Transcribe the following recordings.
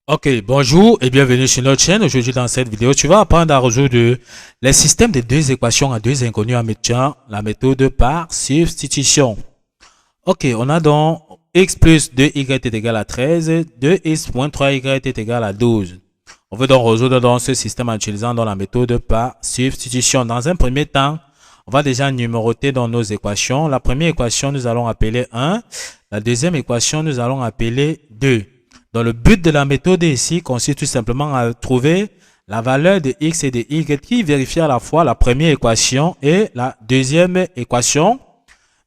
Ok, bonjour et bienvenue sur notre chaîne. Aujourd'hui, dans cette vidéo, tu vas apprendre à résoudre les systèmes de deux équations à deux inconnus en mettant la méthode par substitution. Ok, on a donc x plus 2y est égal à 13, 2x moins 3y est égal à 12. On veut donc résoudre donc ce système en utilisant donc la méthode par substitution. Dans un premier temps, on va déjà numéroter dans nos équations. La première équation, nous allons appeler 1. La deuxième équation, nous allons appeler 2. Donc, le but de la méthode ici consiste tout simplement à trouver la valeur de x et de y qui vérifie à la fois la première équation et la deuxième équation.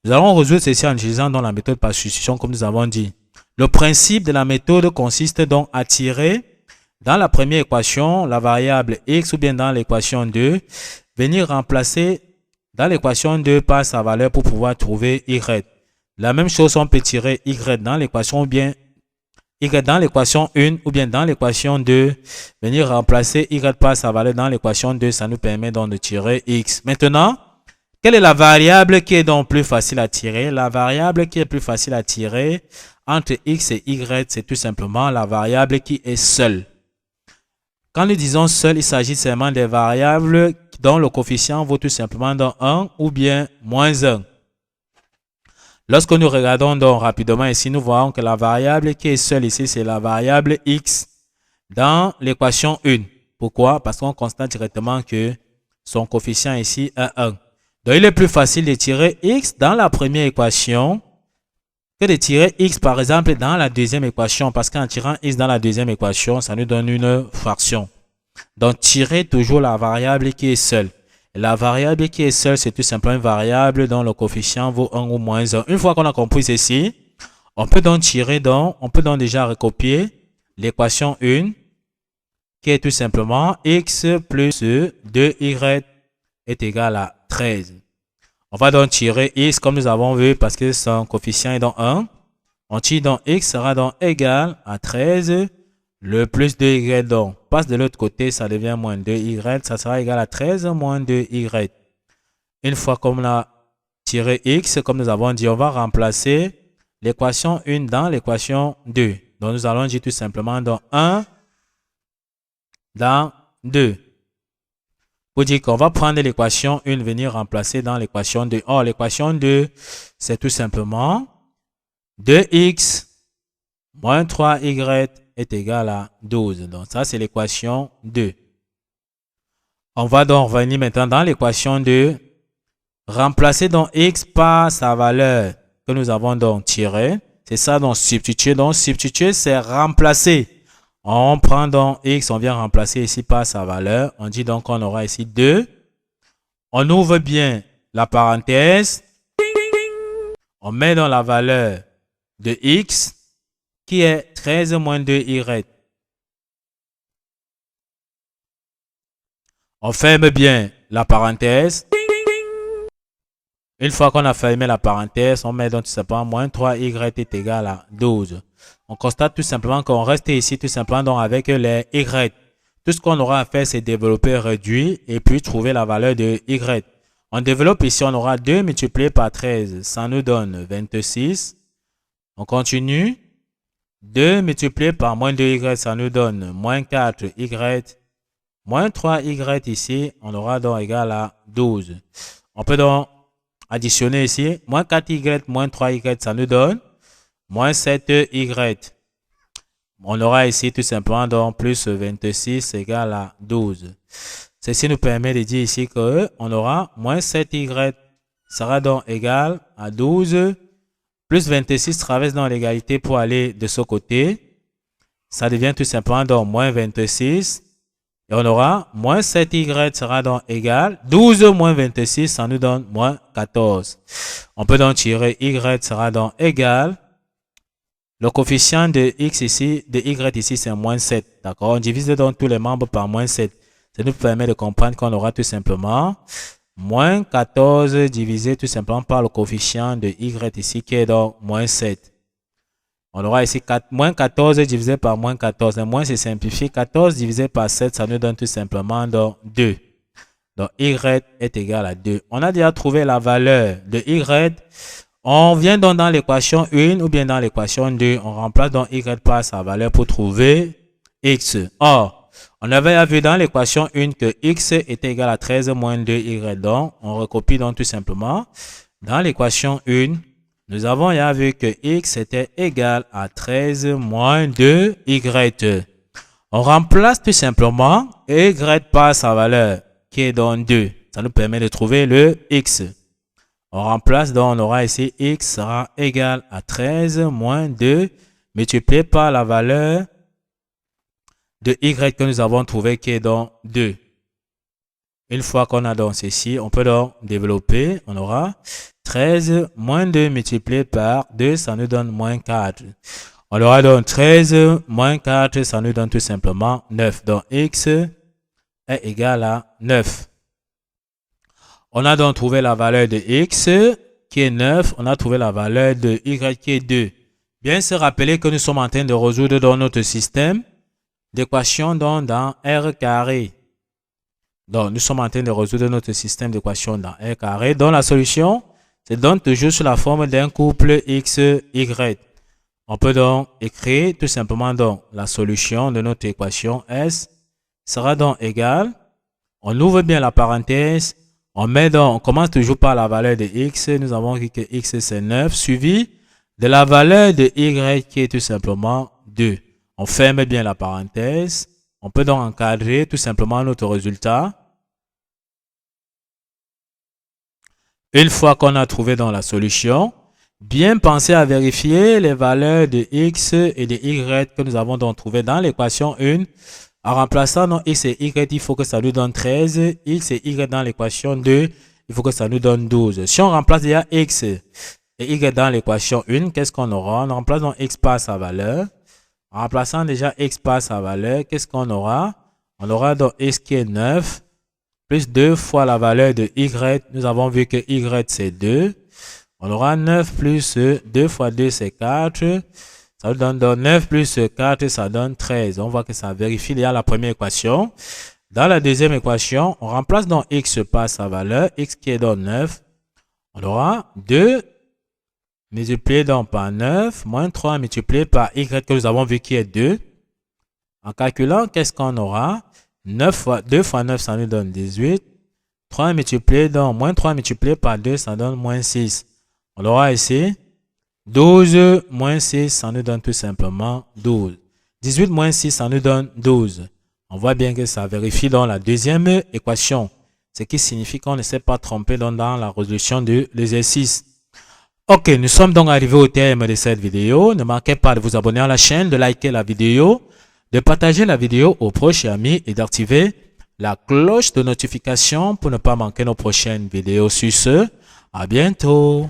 Nous allons résoudre ceci en utilisant donc la méthode par substitution comme nous avons dit. Le principe de la méthode consiste donc à tirer dans la première équation la variable x ou bien dans l'équation 2, venir remplacer dans l'équation 2 par sa valeur pour pouvoir trouver y. La même chose, on peut tirer y dans l'équation ou bien y dans l'équation 1 ou bien dans l'équation 2, venir remplacer y par sa valeur dans l'équation 2, ça nous permet donc de tirer x. Maintenant, quelle est la variable qui est donc plus facile à tirer? La variable qui est plus facile à tirer entre x et y, c'est tout simplement la variable qui est seule. Quand nous disons seul, il s'agit seulement des variables dont le coefficient vaut tout simplement dans 1 ou bien moins 1. Lorsque nous regardons donc rapidement ici, nous voyons que la variable qui est seule ici, c'est la variable x dans l'équation 1. Pourquoi? Parce qu'on constate directement que son coefficient ici est 1. Donc, il est plus facile de tirer x dans la première équation que de tirer x, par exemple, dans la deuxième équation. Parce qu'en tirant x dans la deuxième équation, ça nous donne une fraction. Donc, tirer toujours la variable qui est seule. La variable qui est seule, c'est tout simplement une variable dont le coefficient vaut 1 ou moins 1. Une fois qu'on a compris ceci, on peut donc déjà recopier l'équation 1 qui est tout simplement x plus 2y est égal à 13. On va donc tirer x comme nous avons vu parce que son coefficient est dans 1. On tire donc x sera donc égal à 13. Le plus 2y donc passe de l'autre côté, ça devient moins 2y. Ça sera égal à 13 moins 2y. Une fois qu'on a tiré x, comme nous avons dit, on va remplacer l'équation 1 dans l'équation 2. Donc nous allons dire tout simplement dans 1 dans 2. Pour dire qu'on va prendre l'équation 1, venir remplacer dans l'équation 2. Or, l'équation 2, c'est tout simplement 2x moins 3y est égal à 12. Donc, ça, c'est l'équation 2. On va donc revenir maintenant dans l'équation 2. Remplacer donc x par sa valeur que nous avons donc tirée. C'est ça, donc substituer. Donc, substituer, c'est remplacer. On prend donc x, on vient remplacer ici par sa valeur. On dit donc qu'on aura ici 2. On ouvre bien la parenthèse. On met dans la valeur de x qui est 13 moins 2y. On ferme bien la parenthèse. Une fois qu'on a fermé la parenthèse, on met donc tout simplement moins 3y est égal à 12. On constate tout simplement qu'on reste ici tout simplement donc avec les y. Tout ce qu'on aura à faire, c'est développer, réduire et puis trouver la valeur de y. On développe ici, on aura 2 multiplié par 13. Ça nous donne 26. On continue. 2 multiplié par moins 2y, ça nous donne moins 4y. Moins 3y ici, on aura donc égal à 12. On peut donc additionner ici. Moins 4y, moins 3y, ça nous donne moins 7y. On aura ici tout simplement donc plus 26 égale à 12. Ceci nous permet de dire ici qu'on aura moins 7y sera donc égal à 12. Plus 26 traverse dans l'égalité pour aller de ce côté. Ça devient tout simplement donc moins 26. Et on aura moins 7y sera donc égal. 12 moins 26, ça nous donne moins 14. On peut donc tirer y sera donc égal. Le coefficient de x ici, de y ici, c'est moins 7. D'accord? On divise donc tous les membres par moins 7. Ça nous permet de comprendre qu'on aura tout simplement moins 14 divisé tout simplement par le coefficient de y ici qui est donc moins 7. On aura ici moins 14 divisé par moins 14. Le moins c'est simplifié. 14 divisé par 7, ça nous donne tout simplement donc 2. Donc y est égal à 2. On a déjà trouvé la valeur de y. On vient donc dans l'équation 1 ou bien dans l'équation 2. On remplace donc y par sa valeur pour trouver x. Or, on avait vu dans l'équation 1 que x était égal à 13 moins 2y. Donc, on recopie donc tout simplement. Dans l'équation 1, nous avons vu que x était égal à 13 moins 2y. On remplace tout simplement y par sa valeur qui est donc 2. Ça nous permet de trouver le x. On remplace donc, on aura ici x sera égal à 13 moins 2 multiplié par la valeur de y que nous avons trouvé qui est donc 2. Une fois qu'on a donc ceci, on peut donc développer. On aura 13 moins 2 multiplié par 2, ça nous donne moins 4. On aura donc 13 moins 4, ça nous donne tout simplement 9. Donc x est égal à 9. On a donc trouvé la valeur de x qui est 9. On a trouvé la valeur de y qui est 2. Bien se rappeler que nous sommes en train de résoudre dans notre système d'équations dans R carré. Donc, nous sommes en train de résoudre notre système d'équations dans R carré. Donc, la solution, c'est donc toujours sous la forme d'un couple x, y. On peut donc écrire tout simplement donc la solution de notre équation S sera donc égale. On ouvre bien la parenthèse. On commence toujours par la valeur de x. Nous avons dit que x c'est 9 suivi de la valeur de y qui est tout simplement 2. On ferme bien la parenthèse. On peut donc encadrer tout simplement notre résultat. Une fois qu'on a trouvé dans la solution, bien penser à vérifier les valeurs de x et de y que nous avons donc trouvé dans l'équation 1. En remplaçant nos x et y, il faut que ça nous donne 13. X et y dans l'équation 2, il faut que ça nous donne 12. Si on remplace déjà x et y dans l'équation 1, qu'est-ce qu'on aura? On remplace donc x par sa valeur. En remplaçant déjà x par sa valeur, qu'est-ce qu'on aura? On aura donc x qui est 9, plus 2 fois la valeur de y. Nous avons vu que y c'est 2. On aura 9 plus 2 fois 2 c'est 4. Ça nous donne donc 9 plus 4, ça donne 13. On voit que ça vérifie déjà la première équation. Dans la deuxième équation, on remplace donc x par sa valeur, x qui est donc 9. On aura 2 multiplié donc par 9, moins 3 multiplié par y que nous avons vu qui est 2. En calculant, qu'est-ce qu'on aura? 2 fois 9, ça nous donne 18. 3 multiplié donc, moins 3 multiplié par 2, ça donne moins 6. On aura ici 12 moins 6, ça nous donne tout simplement 12. 18 moins 6, ça nous donne 12. On voit bien que ça vérifie dans la deuxième équation. Ce qui signifie qu'on ne s'est pas trompé dans la résolution de l'exercice. Ok, nous sommes donc arrivés au terme de cette vidéo. Ne manquez pas de vous abonner à la chaîne, de liker la vidéo, de partager la vidéo aux proches et amis et d'activer la cloche de notification pour ne pas manquer nos prochaines vidéos. Sur ce, à bientôt.